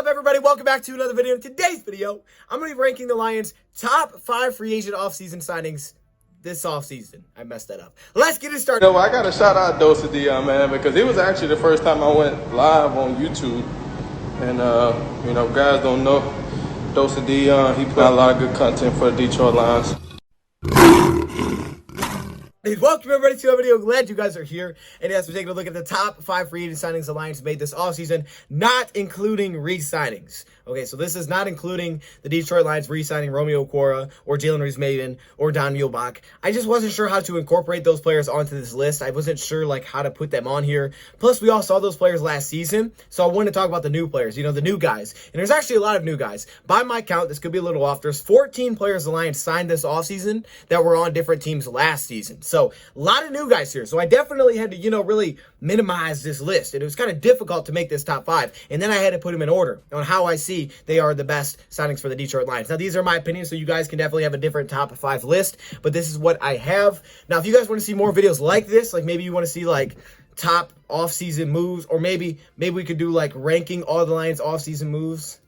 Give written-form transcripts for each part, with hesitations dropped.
up, everybody? Welcome back to another video. In today's video, I'm going to be ranking the Lions' top 5 free agent offseason signings this offseason. I messed that up. Let's get it started. I got to shout out Dosa Dion, man, because it was actually the first time I went live on YouTube. And, guys don't know, Dosa Dion, he put out a lot of good content for the Detroit Lions. Welcome everybody to a video. Glad you guys are here. And yes, we're taking a look at the top 5 free agent signings the Lions made this offseason, not including re-signings. Okay, so this is not including the Detroit Lions re-signing Romeo Okwara or Jalen Reese-Maybin or Don Muhlbach. I just wasn't sure how to incorporate those players onto this list. I wasn't sure how to put them on here. Plus, we all saw those players last season, so I wanted to talk about the new players, the new guys. And there's actually a lot of new guys. By my count, this could be a little off. There's 14 players the Lions signed this offseason that were on different teams last season. So a lot of new guys here. So I definitely had to, really minimize this list. And it was kind of difficult to make this top 5. And then I had to put them in order on how I see they are the best signings for the Detroit Lions. Now, these are my opinions, so you guys can definitely have a different top 5 list. But this is what I have. Now, if you guys want to see more videos like this, maybe you want to see top offseason moves, or maybe we could do ranking all the Lions offseason moves.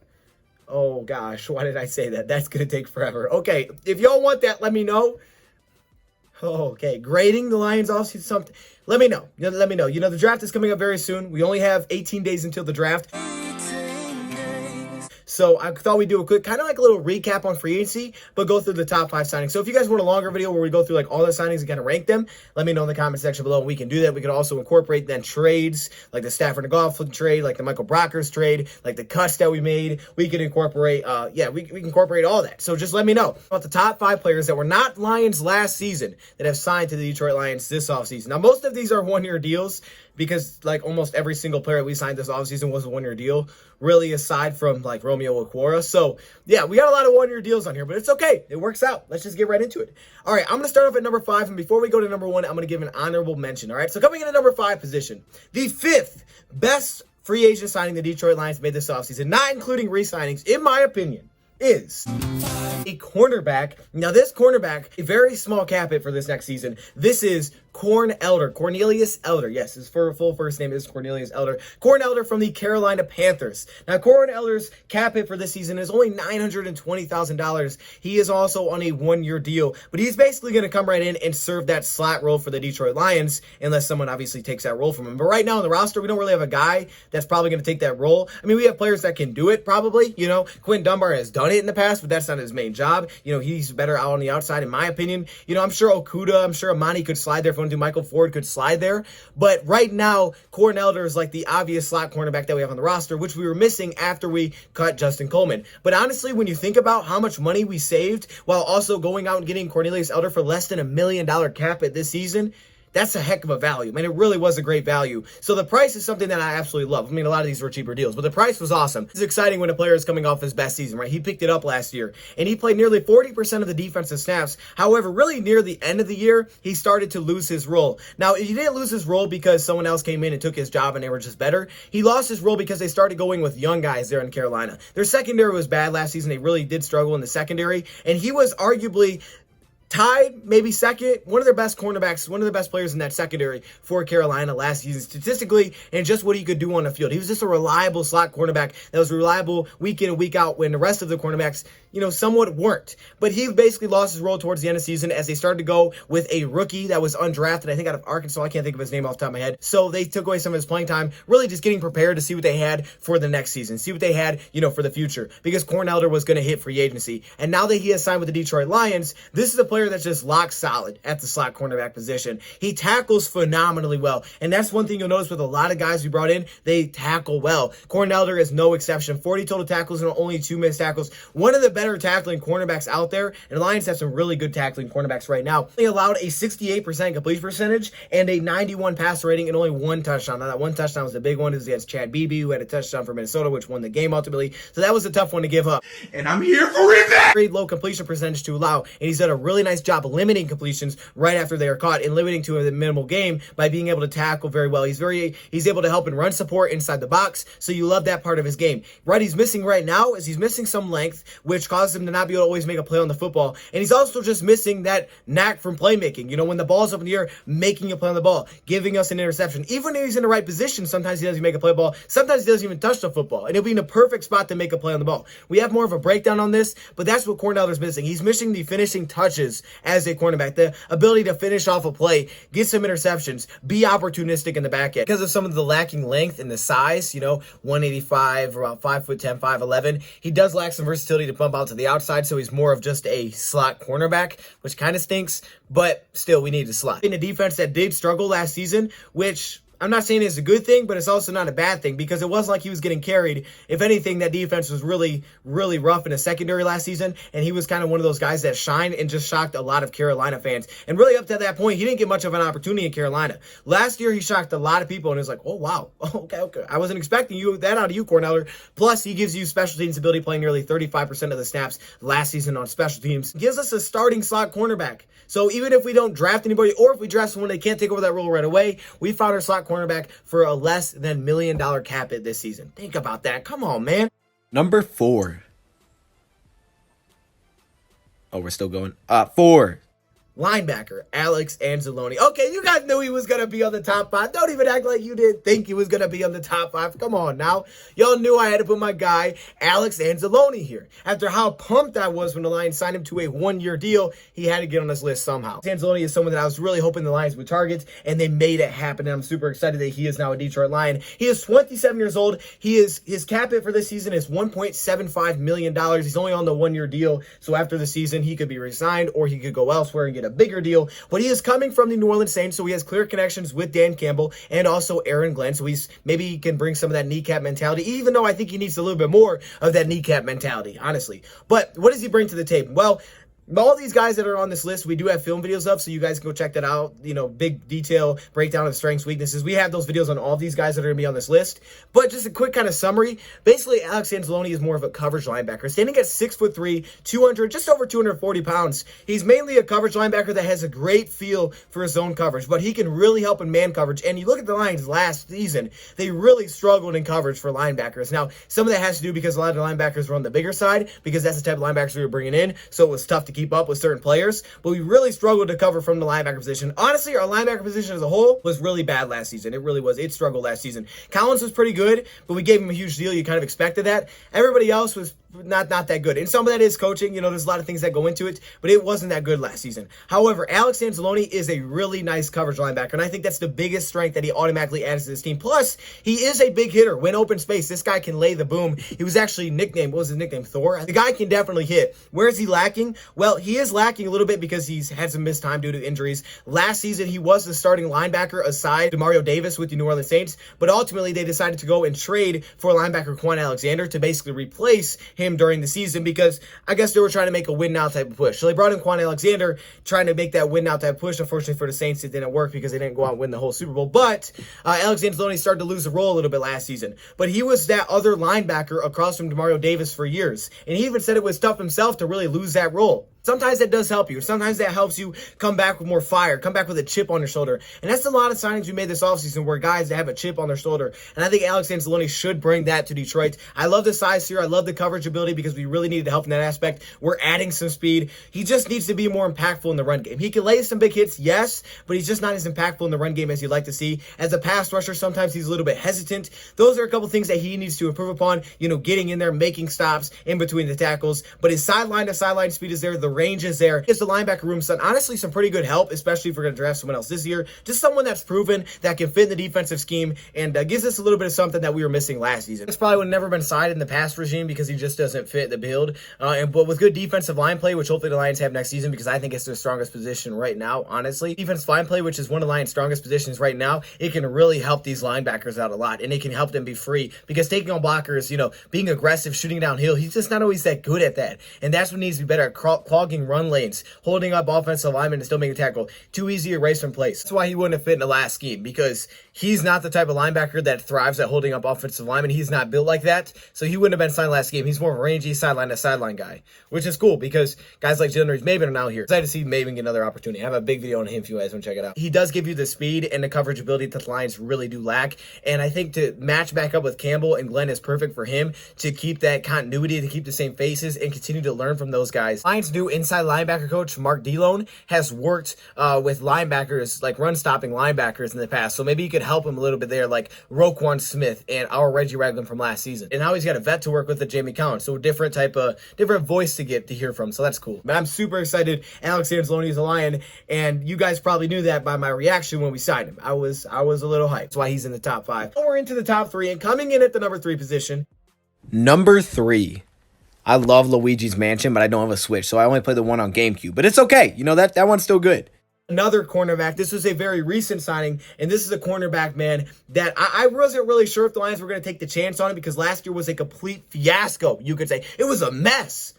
Oh gosh, why did I say that? That's gonna take forever. Okay, if y'all want that, let me know. Okay, grading the Lions offseason, something. Let me know. Let me know. The draft is coming up very soon. We only have 18 days until the draft. So I thought we'd do a quick, kind of a little recap on free agency, but go through the top 5 signings. So if you guys want a longer video where we go through all the signings and kind of rank them, let me know in the comment section below. We can do that. We can also incorporate then trades, like the Stafford and Goff trade, like the Michael Brockers trade, like the cuts that we made. We can incorporate, we can incorporate all that. So just let me know about the top 5 players that were not Lions last season that have signed to the Detroit Lions this offseason. Now, most of these are one-year deals, because almost every single player we signed this offseason was a one-year deal, really, aside from Romeo Okwara. So yeah, we got a lot of one-year deals on here, but it's okay. It works out. Let's just get right into it. All right, I'm going to start off at number 5, and before we go to number 1, I'm going to give an honorable mention. All right, so coming in at number 5 position, the 5th best free agent signing the Detroit Lions made this offseason, not including re-signings, in my opinion, is a cornerback. Now, this cornerback, a very small cap hit for this next season. This is Cornelius Elder. Yes, his full first name is Cornelius Elder. Corn Elder from the Carolina Panthers. Now, Corn Elder's cap hit for this season is only $920,000. He is also on a one-year deal, but he's basically going to come right in and serve that slot role for the Detroit Lions, unless someone obviously takes that role from him. But right now on the roster, we don't really have a guy that's probably going to take that role. I mean, we have players that can do it, probably. Quentin Dunbar has done it in the past, but that's not his main job. He's better out on the outside, in my opinion. I'm sure Okudah, I'm sure Amani could slide there. If Michael Ford could slide there. But right now, Corn Elder is the obvious slot cornerback that we have on the roster, which we were missing after we cut Justin Coleman. But honestly, when you think about how much money we saved while also going out and getting Cornelius Elder for less than $1 million cap hit this season, that's a heck of a value. It really was a great value. So the price is something that I absolutely love. A lot of these were cheaper deals, but the price was awesome. It's exciting when a player is coming off his best season, right? He picked it up last year, and he played nearly 40% of the defensive snaps. However, really near the end of the year, he started to lose his role. Now, he didn't lose his role because someone else came in and took his job and they were just better. He lost his role because they started going with young guys there in Carolina. Their secondary was bad last season. They really did struggle in the secondary, and he was arguably tied, maybe second, one of their best cornerbacks, one of the best players in that secondary for Carolina last season, statistically, and just what he could do on the field. He was just a reliable slot cornerback that was reliable week in and week out when the rest of the cornerbacks, somewhat weren't. But he basically lost his role towards the end of the season as they started to go with a rookie that was undrafted, I think out of Arkansas. I can't think of his name off the top of my head. So they took away some of his playing time, really just getting prepared to see what they had for the next season, see what they had, for the future, because Corn Elder was going to hit free agency. And now that he has signed with the Detroit Lions, this is a player that's just locked solid at the slot cornerback position. He tackles phenomenally well, and that's one thing you'll notice with a lot of guys we brought in. They tackle well. Corn Elder is no exception. 40 total tackles and only 2 missed tackles. One of the better tackling cornerbacks out there, and the Lions have some really good tackling cornerbacks right now. They allowed a 68% completion percentage and a 91 passer rating and only 1 touchdown. Now, that 1 touchdown was the big one, is against Chad Beebe, who had a touchdown for Minnesota, which won the game ultimately. So that was a tough one to give up. And I'm here for revenge! Very low completion percentage to allow, and he's done a really nice job limiting completions right after they are caught and limiting to a minimal game by being able to tackle very well. He's able to help in run support inside the box, so you love that part of his game. What he's missing right now is he's missing some length, which causes him to not be able to always make a play on the football, and he's also just missing that knack from playmaking. You know, when the ball's up in the air, making a play on the ball, giving us an interception. Even if he's in the right position, sometimes he doesn't make a play ball. Sometimes he doesn't even touch the football, and he'll be in a perfect spot to make a play on the ball. We have more of a breakdown on this, but that's what Corneller's missing. He's missing the finishing touches as a cornerback, the ability to finish off a play, get some interceptions, be opportunistic in the back end. Because of some of the lacking length and the size, you know, 185, around 5'10", 5'11", he does lack some versatility to bump out to the outside, so he's more of just a slot cornerback, which kind of stinks, but still, we need a slot. In a defense that did struggle last season, which I'm not saying it's a good thing, but it's also not a bad thing because it wasn't like he was getting carried. If anything, that defense was really, really rough in the secondary last season, and he was kind of one of those guys that shined and just shocked a lot of Carolina fans. And really up to that point, he didn't get much of an opportunity in Carolina. Last year, he shocked a lot of people, and it's like, oh, wow, okay. I wasn't expecting that out of you, Corneller. Plus, he gives you special teams ability, playing nearly 35% of the snaps last season on special teams. Gives us a starting slot cornerback. So even if we don't draft anybody, or if we draft someone that can't take over that role right away, we found our slot cornerback for a less than $1 million cap hit this season. Think about that. Come on, man. Number 4. Oh, we're still going. 4. Linebacker, Alex Anzalone. Okay, you guys knew he was going to be on the top 5. Don't even act like you didn't think he was going to be on the top 5. Come on now. Y'all knew I had to put my guy, Alex Anzalone, here. After how pumped I was when the Lions signed him to a 1-year deal, he had to get on this list somehow. Anzalone is someone that I was really hoping the Lions would target, and they made it happen, and I'm super excited that he is now a Detroit Lion. He is 27 years old. His cap hit for this season is $1.75 million. He's only on the 1-year deal, so after the season, he could be re-signed, or he could go elsewhere and get a bigger deal, but he is coming from the New Orleans Saints, so he has clear connections with Dan Campbell and also Aaron Glenn, so maybe he can bring some of that kneecap mentality, even though I think he needs a little bit more of that kneecap mentality, honestly. But what does he bring to the table? Well, all these guys that are on this list, we do have film videos of, so you guys can go check that out. You know, big detail breakdown of strengths, weaknesses. We have those videos on all of these guys that are going to be on this list. But just a quick kind of summary. Basically, Alex Anzalone is more of a coverage linebacker. Standing at 6'3", just over 240 pounds. He's mainly a coverage linebacker that has a great feel for his zone coverage, but he can really help in man coverage. And you look at the Lions last season, they really struggled in coverage for linebackers. Now, some of that has to do because a lot of the linebackers were on the bigger side, because that's the type of linebackers we were bringing in, so it was tough to keep up with certain players, but we really struggled to cover from the linebacker position. Honestly, our linebacker position as a whole was really bad last season. It really was. It struggled last season. Collins was pretty good, but we gave him a huge deal. You kind of expected that. Everybody else was not that good. And some of that is coaching. You know, there's a lot of things that go into it, but it wasn't that good last season. However, Alex Anzalone is a really nice coverage linebacker, and I think that's the biggest strength that he automatically adds to this team. Plus, he is a big hitter. When open space, this guy can lay the boom. He was actually nicknamed, what was his nickname? Thor? The guy can definitely hit. Where is he lacking? Well, he is lacking a little bit because he's had some missed time due to injuries. Last season, he was the starting linebacker aside Demario Davis with the New Orleans Saints, but ultimately they decided to go and trade for linebacker Quan Alexander to basically replace him during the season, because I guess they were trying to make a win now type of push. So they brought in Quan Alexander trying to make that win now type push. Unfortunately for the Saints, it didn't work because they didn't go out and win the whole Super Bowl. But Alex Anzalone started to lose the role a little bit last season. But he was that other linebacker across from Demario Davis for years. And he even said it was tough himself to really lose that role. Sometimes that does help you. Sometimes that helps you come back with more fire, come back with a chip on your shoulder. And that's a lot of signings we made this offseason, where guys that have a chip on their shoulder. And I think Alex Anzalone should bring that to Detroit. I love the size here. I love the coverage ability because we really needed help in that aspect. We're adding some speed. He just needs to be more impactful in the run game. He can lay some big hits, yes, but he's just not as impactful in the run game as you'd like to see. As a pass rusher, sometimes he's a little bit hesitant. Those are a couple things that he needs to improve upon, you know, getting in there, making stops in between the tackles. But his sideline to sideline speed is there. The range is there. The linebacker room, honestly, some pretty good help, especially if we're going to draft someone else this year. Just someone that's proven, that can fit in the defensive scheme, and gives us a little bit of something that we were missing last season. This probably would have never been signed in the past regime because he just doesn't fit the build. But with good defensive line play, which hopefully the Lions have next season, because I think it's their strongest position right now, honestly. Defensive line play, which is one of the Lions' strongest positions right now, it can really help these linebackers out a lot, and it can help them be free, because taking on blockers, you know, being aggressive, shooting downhill, he's just not always that good at that. And that's what needs to be better at, quality hogging run lanes, holding up offensive linemen and still making a tackle. Too easy to erase from place. That's why he wouldn't have fit in the last scheme, because he's not the type of linebacker that thrives at holding up offensive linemen. He's not built like that, so he wouldn't have been signed last game. He's more of a rangy sideline to sideline guy, which is cool because guys like Jalen Reeves-Maybin are now here. Excited to see Maybin get another opportunity. I have a big video on him if you guys want to check it out. He does give you the speed and the coverage ability that the Lions really do lack, and I think to match back up with Campbell and Glenn is perfect for him to keep that continuity, to keep the same faces, and continue to learn from those guys. Lions' new inside linebacker coach, Mark Delone, has worked with linebackers, like run-stopping linebackers in the past, so maybe he could help him a little bit there, like Roquan Smith and our Reggie Ragland from last season. And now he's got a vet to work with, Jamie Collins, so different voice to get to hear from, so that's cool. But I'm super excited. Alex Anzalone is a Lion, and you guys probably knew that by my reaction when we signed him. I was a little hyped. That's why he's in the top 5. Now we're into the top 3, and coming in at the number 3 position. Number 3. I love Luigi's Mansion, but I don't have a Switch, so I only play the one on GameCube. But it's okay. You know, that one's still good. Another cornerback. This was a very recent signing, and this is a cornerback, man, that I wasn't really sure if the Lions were going to take the chance on it because last year was a complete fiasco, you could say. It was a mess.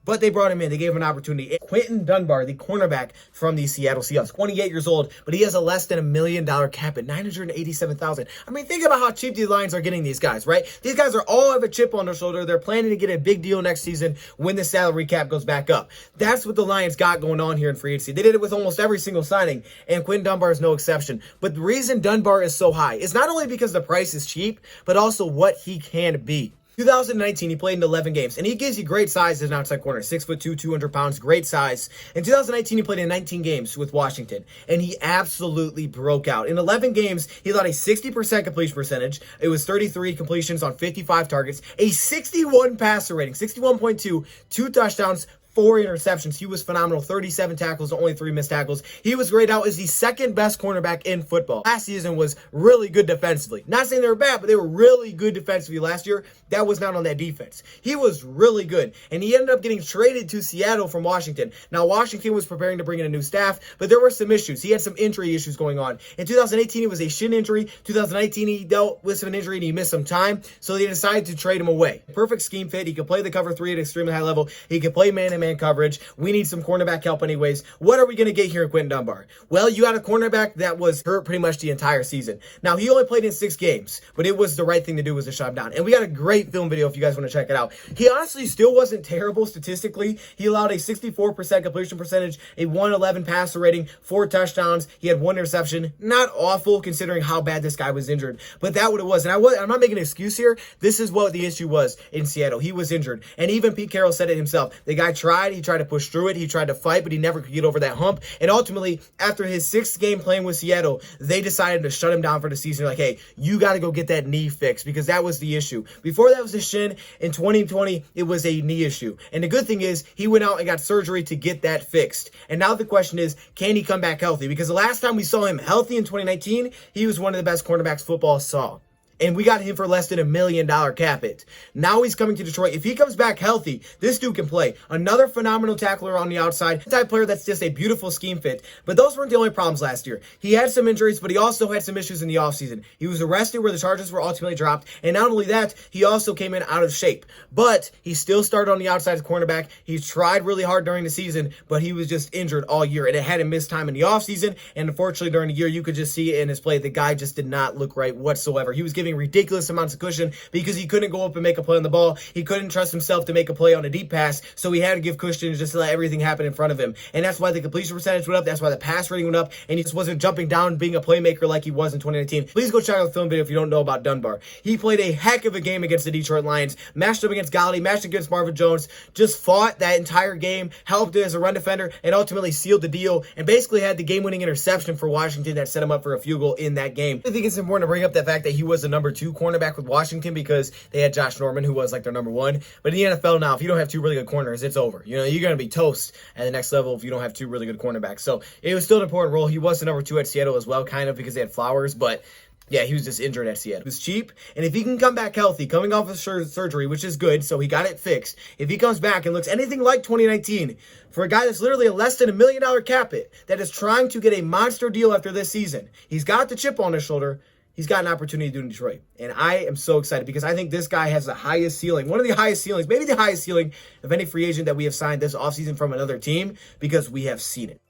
But they brought him in. They gave him an opportunity. Quinton Dunbar, the cornerback from the Seattle Seahawks, 28 years old, but he has a less than $1 million cap at $987,000. I mean, think about how cheap the Lions are getting these guys, right? These guys are all have a chip on their shoulder. They're planning to get a big deal next season when the salary cap goes back up. That's what the Lions got going on here in free agency. They did it with almost every single signing, and Quinton Dunbar is no exception. But the reason Dunbar is so high is not only because the price is cheap, but also what he can be. 2019, he played in 11 games, and he gives you great size as an outside corner. 6'2", 200 pounds, great size. In 2019, he played in 19 games with Washington, and he absolutely broke out. In 11 games, he allowed a 60% completion percentage. It was 33 completions on 55 targets, a 61 passer rating, 61.2, 2 touchdowns, 4 interceptions. He was phenomenal. 37 tackles, only 3 missed tackles. He was great out as the second best cornerback in football. Last season was really good defensively. Not saying they were bad, but they were really good defensively last year. That was not on that defense. He was really good, and he ended up getting traded to Seattle from Washington. Now, Washington was preparing to bring in a new staff, but there were some issues. He had some injury issues going on. In 2018, it was a shin injury. 2019, he dealt with some injury, and he missed some time, so they decided to trade him away. Perfect scheme fit. He could play the cover 3 at extremely high level. He could play man-to-man coverage. We need some cornerback help anyways. What are we going to get here in Quinton Dunbar? Well, you got a cornerback that was hurt pretty much the entire season. Now, he only played in 6 games, but it was the right thing to do was to shut him down. And we got a great film video if you guys want to check it out. He honestly still wasn't terrible statistically. He allowed a 64% completion percentage, a 111 passer rating, 4 touchdowns. He had 1 interception. Not awful considering how bad this guy was injured, but that's what it was. And I'm not making an excuse here. This is what the issue was in Seattle. He was injured. And even Pete Carroll said it himself. The guy tried. He tried to push through it. He tried to fight, but he never could get over that hump. And ultimately, after his 6th game playing with Seattle, they decided to shut him down for the season. Like, hey, you got to go get that knee fixed because that was the issue. Before that was a shin. In 2020, it was a knee issue. And the good thing is he went out and got surgery to get that fixed. And now the question is, can he come back healthy? Because the last time we saw him healthy in 2019, he was one of the best cornerbacks football saw. And we got him for less than $1 million cap hit. Now he's coming to Detroit. If he comes back healthy, this dude can play. Another phenomenal tackler on the outside. Type player that's just a beautiful scheme fit. But those weren't the only problems last year. He had some injuries, but he also had some issues in the offseason. He was arrested where the charges were ultimately dropped. And not only that, he also came in out of shape. But he still started on the outside as cornerback. He tried really hard during the season, but he was just injured all year. And it had him miss time in the offseason. And unfortunately, during the year, you could just see it in his play. The guy just did not look right whatsoever. He was giving ridiculous amounts of cushion because he couldn't go up and make a play on the ball. He couldn't trust himself to make a play on a deep pass, so he had to give cushion just to let everything happen in front of him. And that's why the completion percentage went up. That's why the pass rating went up, and he just wasn't jumping down being a playmaker like he was in 2019. Please go check out the film video if you don't know about Dunbar. He played a heck of a game against the Detroit Lions, matched up against Golladay, matched against Marvin Jones, just fought that entire game, helped as a run defender, and ultimately sealed the deal, and basically had the game-winning interception for Washington that set him up for a field goal in that game. I think it's important to bring up the fact that he was the number 2 cornerback with Washington because they had Josh Norman, who was like their number 1. But in the NFL now, if you don't have 2 really good corners, it's over. You know, you're going to be toast at the next level if you don't have 2 really good cornerbacks. So it was still an important role. He was the number 2 at Seattle as well, kind of because they had Flowers, but yeah, he was just injured at Seattle. He was cheap, and if he can come back healthy, coming off of surgery, which is good, so he got it fixed. If he comes back and looks anything like 2019, for a guy that's literally a less than $1 million cap hit, that is trying to get a monster deal after this season, he's got the chip on his shoulder. he's got an opportunity to do in Detroit. And I am so excited because I think this guy has the highest ceiling, one of the highest ceilings, maybe the highest ceiling of any free agent that we have signed this offseason from another team, because we have seen it.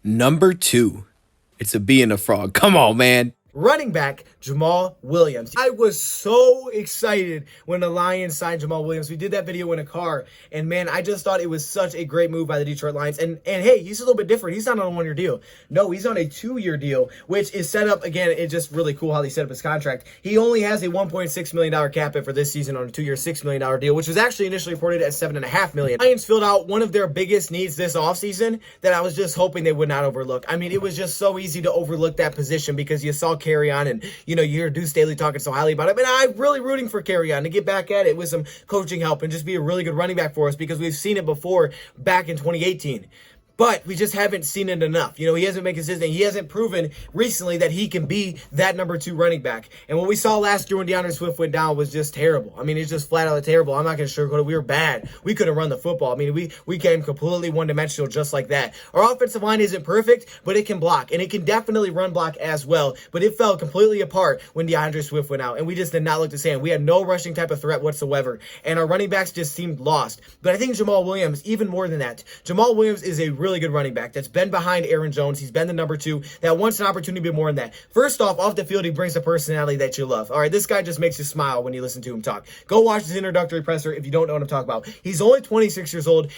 Number 2. It's a bee and a frog. Come on, man. Running back, Jamaal Williams. I was so excited when the Lions signed Jamaal Williams. We did that video in a car, and man, I just thought it was such a great move by the Detroit Lions. And hey, he's a little bit different. He's not on a 1-year deal. No, he's on a 2-year deal, which is set up, again, it's just really cool how they set up his contract. He only has a $1.6 million cap hit for this season on a 2-year, $6 million deal, which was actually initially reported at $7.5 million. Lions filled out one of their biggest needs this offseason that I was just hoping they would not overlook. I mean, it was just so easy to overlook that position because you saw Kerryon, and you hear Deuce Staley talking so highly about it. And I'm really rooting for Kerryon to get back at it with some coaching help and just be a really good running back for us, because we've seen it before back in 2018. But we just haven't seen it enough. He hasn't been consistent. He hasn't proven recently that he can be that number 2 running back. And what we saw last year when DeAndre Swift went down was just terrible. I mean, it's just flat out terrible. I'm not going to sugarcoat it. We were bad. We couldn't run the football. I mean, we came completely one-dimensional just like that. Our offensive line isn't perfect, but it can block. And it can definitely run block as well. But it fell completely apart when DeAndre Swift went out. And we just did not look the same. We had no rushing type of threat whatsoever. And our running backs just seemed lost. But I think Jamaal Williams, even more than that, Jamaal Williams is a really good running back that's been behind Aaron Jones. He's been the number 2 that wants an opportunity to be more than that. First off the field, he brings the personality that you love. All right, this guy just makes you smile when you listen to him talk. Go watch his introductory presser if you don't know what I'm talking about. He's only 26 years old.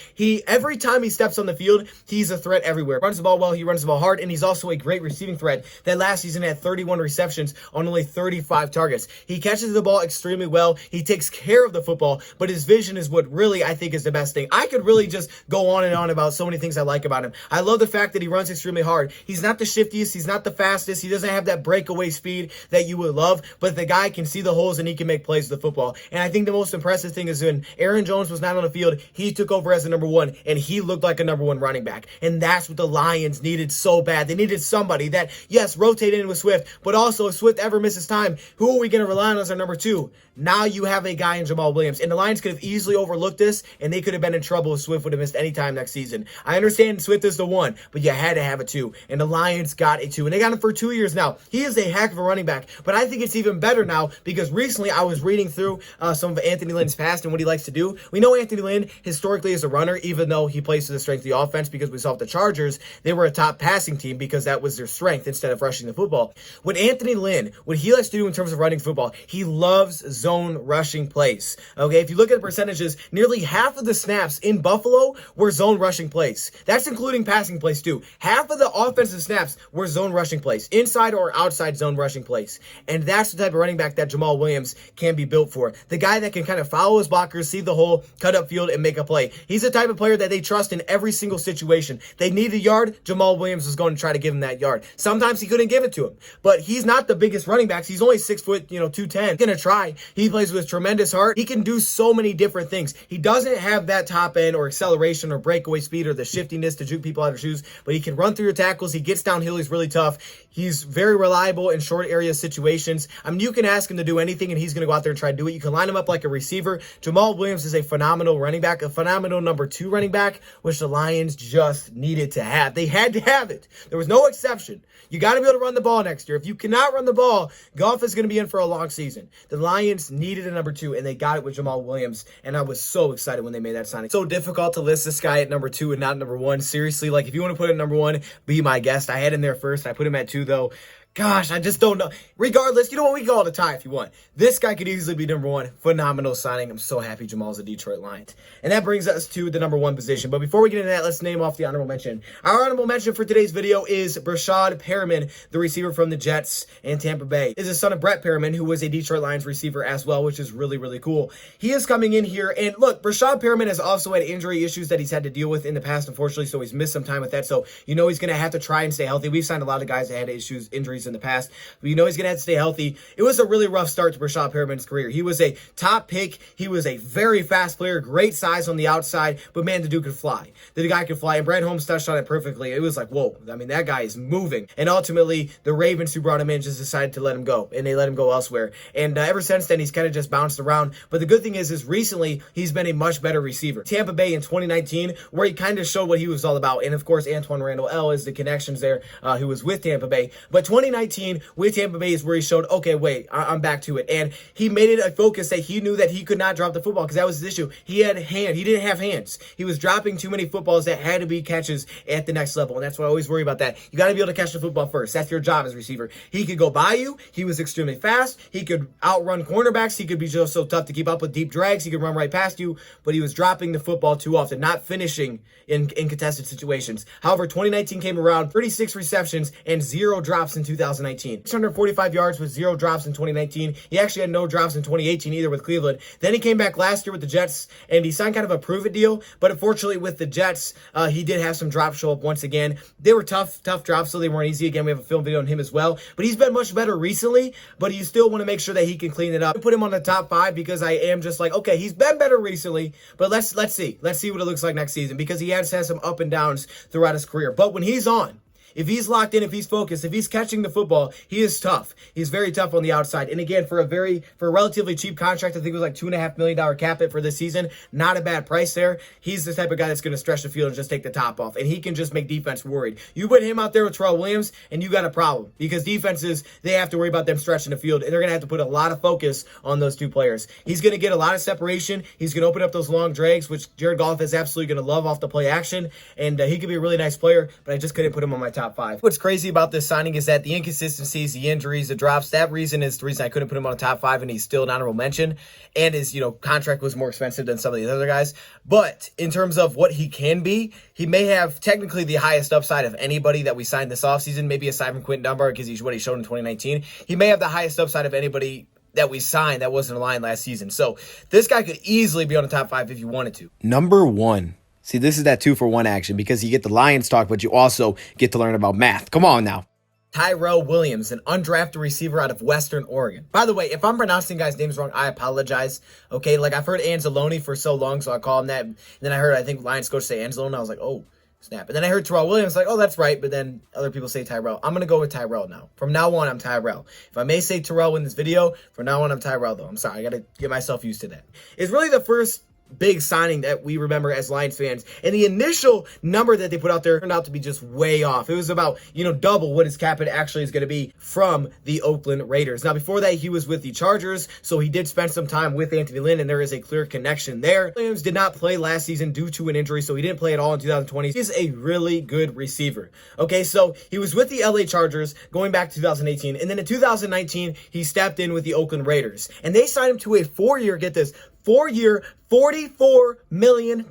Every time he steps on the field, he's a threat everywhere. Runs the ball well, he runs the ball hard, and he's also a great receiving threat that last season had 31 receptions on only 35 targets. He catches the ball extremely well. He takes care of the football, but his vision is what really I think is the best thing. I could really just go on and on about so many things I like about him. I love the fact that he runs extremely hard. He's not the shiftiest. He's not the fastest. He doesn't have that breakaway speed that you would love, but the guy can see the holes and he can make plays with the football. And I think the most impressive thing is when Aaron Jones was not on the field, he took over as the number 1, and he looked like a number 1 running back. And that's what the Lions needed so bad. They needed somebody that, yes, rotated in with Swift, but also if Swift ever misses time, who are we going to rely on as our number 2? Now you have a guy in Jamaal Williams. And the Lions could have easily overlooked this, and they could have been in trouble if Swift would have missed any time next season. I understand Swift is the 1, but you had to have a 2, and the Lions got a 2, and they got him for 2 years now. He is a heck of a running back, but I think it's even better now because recently I was reading through some of Anthony Lynn's past and what he likes to do. We know Anthony Lynn historically is a runner, even though he plays to the strength of the offense, because we saw with the Chargers, they were a top passing team because that was their strength instead of rushing the football. With Anthony Lynn, what he likes to do in terms of running football, he loves zone rushing plays. Okay, if you look at the percentages, nearly half of the snaps in Buffalo were zone rushing plays. That's including passing plays too. Half of the offensive snaps were zone rushing plays, inside or outside zone rushing plays. And that's the type of running back that Jamaal Williams can be built for. The guy that can kind of follow his blockers, see the hole, cut up field, and make a play. He's the type of player that they trust in every single situation. They need a yard, Jamaal Williams is going to try to give him that yard. Sometimes he couldn't give it to him, but he's not the biggest running backs. He's only 6 foot, 210. He's going to try. He plays with tremendous heart. He can do so many different things. He doesn't have that top end or acceleration or breakaway speed or the shiftiness to juke people out of their shoes, but he can run through your tackles. He gets downhill. He's really tough. He's very reliable in short area situations. I mean, you can ask him to do anything and he's going to go out there and try to do it. You can line him up like a receiver. Jamaal Williams is a phenomenal running back, a phenomenal number 2 running back, which the Lions just needed to have. They had to have it. There was no exception. You got to be able to run the ball next year. If you cannot run the ball, Goff is going to be in for a long season. The Lions needed a number 2 and they got it with Jamaal Williams, and I was so excited when they made that signing. So difficult to list this guy at number 2 and not number 1. Seriously, like if you want to put it at number 1, be my guest. I had him there first. I put him at 2 though. Gosh, I just don't know. Regardless, you know what? We can call it a tie if you want. This guy could easily be number 1. Phenomenal signing. I'm so happy Jamal's a Detroit Lions. And that brings us to the number 1 position. But before we get into that, let's name off the honorable mention. Our honorable mention for today's video is Breshad Perriman, the receiver from the Jets and Tampa Bay. Is the son of Brett Perriman, who was a Detroit Lions receiver as well, which is really, really cool. He is coming in here. And look, Breshad Perriman has also had injury issues that he's had to deal with in the past, unfortunately. So he's missed some time with that. So you know he's going to have to try and stay healthy. We've signed a lot of guys that had injuries in the past. But you know he's going to have to stay healthy. It was a really rough start to Breshad Perriman's career. He was a top pick. He was a very fast player, great size on the outside, but man, the dude could fly. The guy could fly, and Brad Holmes touched on it perfectly. It was like, whoa, I mean, that guy is moving. And ultimately, the Ravens who brought him in just decided to let him go, and they let him go elsewhere. And ever since then, he's kind of just bounced around. But the good thing is recently, he's been a much better receiver. Tampa Bay in 2019, where he kind of showed what he was all about. And of course, Antoine Randall L is the connections there, who was with Tampa Bay. But 2019, 2019 with Tampa Bay is where he showed, okay, wait, I'm back to it. And he made it a focus that he knew that he could not drop the football because that was his issue. He didn't have hands. He was dropping too many footballs that had to be catches at the next level. And that's why I always worry about that. You got to be able to catch the football first. That's your job as a receiver. He could go by you. He was extremely fast. He could outrun cornerbacks. He could be just so tough to keep up with deep drags. He could run right past you, but he was dropping the football too often, not finishing in contested situations. However, 2019 came around, 36 receptions and 0 drops in 2019. 645 yards with 0 drops in 2019. He actually had no drops in 2018 either with Cleveland. Then he came back last year with the Jets and he signed kind of a prove-it deal, but unfortunately with the Jets, he did have some drops show up once again. They were tough drops, so they weren't easy. Again, we have a film video on him as well, but he's been much better recently, but you still want to make sure that he can clean it up. I put him on the top 5 because I am just like, okay, he's been better recently, but let's see what it looks like next season because he has had some up and downs throughout his career. But when he's on, if he's locked in, if he's focused, if he's catching the football, he is tough. He's very tough on the outside. And again, for a relatively cheap contract, I think it was like $2.5 million cap hit for this season. Not a bad price there. He's the type of guy that's going to stretch the field and just take the top off. And he can just make defense worried. You put him out there with Terrell Williams, and you got a problem. Because defenses, they have to worry about them stretching the field. And they're going to have to put a lot of focus on those two players. He's going to get a lot of separation. He's going to open up those long drags, which Jared Goff is absolutely going to love off the play action. And he could be a really nice player, but I just couldn't put him on my top 5. What's crazy about this signing is that the inconsistencies, the injuries, the drops, that reason is the reason I couldn't put him on the top 5, and he's still an honorable mention. And his, contract was more expensive than some of the other guys. But in terms of what he can be, he may have technically the highest upside of anybody that we signed this offseason, maybe aside from Quentin Dunbar because he's what he showed in 2019. He may have the highest upside of anybody that we signed that wasn't aligned last season. So this guy could easily be on the top 5 if you wanted to. Number 1. See, this is that 2-for-1 action because you get the Lions talk, but you also get to learn about math. Come on now. Tyrell Williams, an undrafted receiver out of Western Oregon. By the way, if I'm pronouncing guys' names wrong, I apologize. Okay, like I've heard Anzalone for so long, so I call him that. And then I think Lions coach say Anzalone, and I was like, oh, snap. And then I heard Tyrell Williams, like, oh, that's right. But then other people say Tyrell. I'm going to go with Tyrell now. From now on, I'm Tyrell. If I may say Tyrell in this video, from now on, I'm Tyrell, though. I'm sorry. I got to get myself used to that. It's really the first big signing that we remember as Lions fans. And the initial number that they put out there turned out to be just way off. It was about, double what his cap hit actually is going to be from the Oakland Raiders. Now, before that, he was with the Chargers, so he did spend some time with Anthony Lynn, and there is a clear connection there. Williams did not play last season due to an injury, so he didn't play at all in 2020. He's a really good receiver. Okay, so he was with the LA Chargers going back to 2018, and then in 2019, he stepped in with the Oakland Raiders. And they signed him to a 4-year, get this, 4-year, $44 million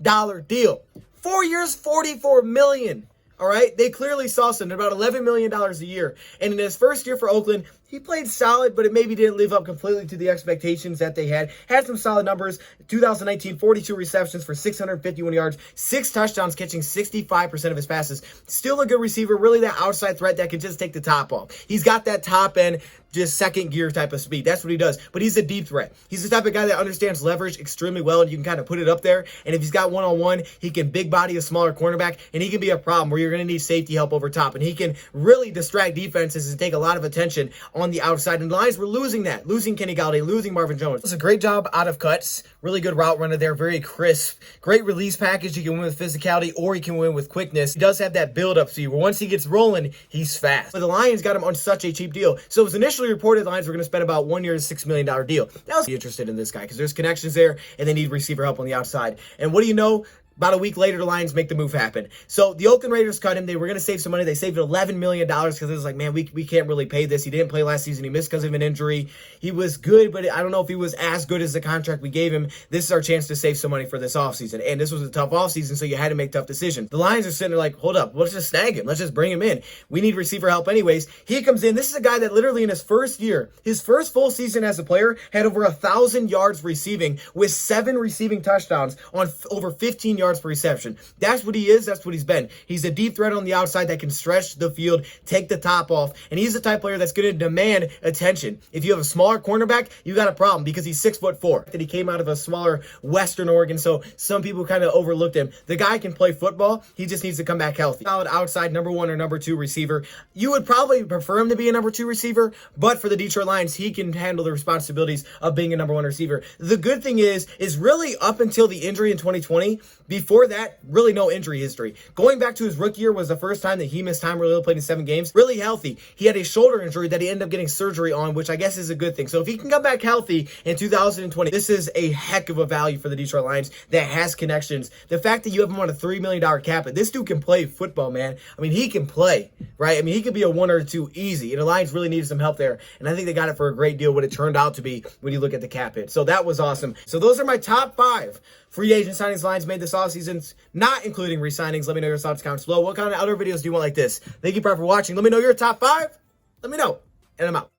deal. 4 years, $44 million. All right, they clearly saw something, about $11 million a year. And in his first year for Oakland, he played solid, but it maybe didn't live up completely to the expectations that they had. Had some solid numbers. 2019, 42 receptions for 651 yards, 6 touchdowns, catching 65% of his passes. Still a good receiver, really that outside threat that can just take the top off. He's got that top end, just second gear type of speed. That's what he does. But he's a deep threat. He's the type of guy that understands leverage extremely well, and you can kind of put it up there. And if he's got one-on-one, he can big body a smaller cornerback, and he can be a problem where you're going to need safety help over top. And he can really distract defenses and take a lot of attention on the outside. And the Lions were losing that. Losing Kenny Galladay, losing Marvin Jones. It was a great job out of cuts. Really good route runner there. Very crisp. Great release package. You can win with physicality or you can win with quickness. He does have that build-up to you where once he gets rolling, he's fast. But the Lions got him on such a cheap deal. So it was initially reported the Lions were going to spend about 1 year, $6 million deal. That was interested in this guy because there's connections there and they need receiver help on the outside. And what do you know? About a week later, the Lions make the move happen. So the Oakland Raiders cut him. They were going to save some money. They saved $11 million because it was like, man, we can't really pay this. He didn't play last season. He missed because of an injury. He was good, but I don't know if he was as good as the contract we gave him. This is our chance to save some money for this offseason. And this was a tough offseason, so you had to make tough decisions. The Lions are sitting there like, hold up, let's just snag him. Let's just bring him in. We need receiver help anyways. He comes in. This is a guy that literally in his first year, his first full season as a player, had over 1,000 yards receiving with 7 receiving touchdowns on over 15 yards per reception. That's what he is. That's what he's been. He's a deep threat on the outside that can stretch the field, take the top off, and he's the type of player that's going to demand attention. If you have a smaller cornerback, you got a problem because he's 6'4". That he came out of a smaller Western Oregon, so some people kind of overlooked him. The guy can play football. He just needs to come back healthy. Solid outside number 1 or number 2 receiver. You would probably prefer him to be a number 2 receiver, but for the Detroit Lions, he can handle the responsibilities of being a number 1 receiver. The good thing is really up until the injury in 2020, Before that, really no injury history. Going back to his rookie year was the first time that he missed time, really played in 7 games. Really healthy. He had a shoulder injury that he ended up getting surgery on, which I guess is a good thing. So if he can come back healthy in 2020, this is a heck of a value for the Detroit Lions that has connections. The fact that you have him on a $3 million cap, this dude can play football, man. I mean, he can play, right? I mean, he could be a 1 or 2 easy. And the Lions really needed some help there. And I think they got it for a great deal, what it turned out to be when you look at the cap hit. So that was awesome. So those are my top 5 free agent signings Lions made this offseason, not including re-signings. Let me know your thoughts, comments below. What kind of other videos do you want like this? Thank you for watching. Let me know your top 5. Let me know. And I'm out.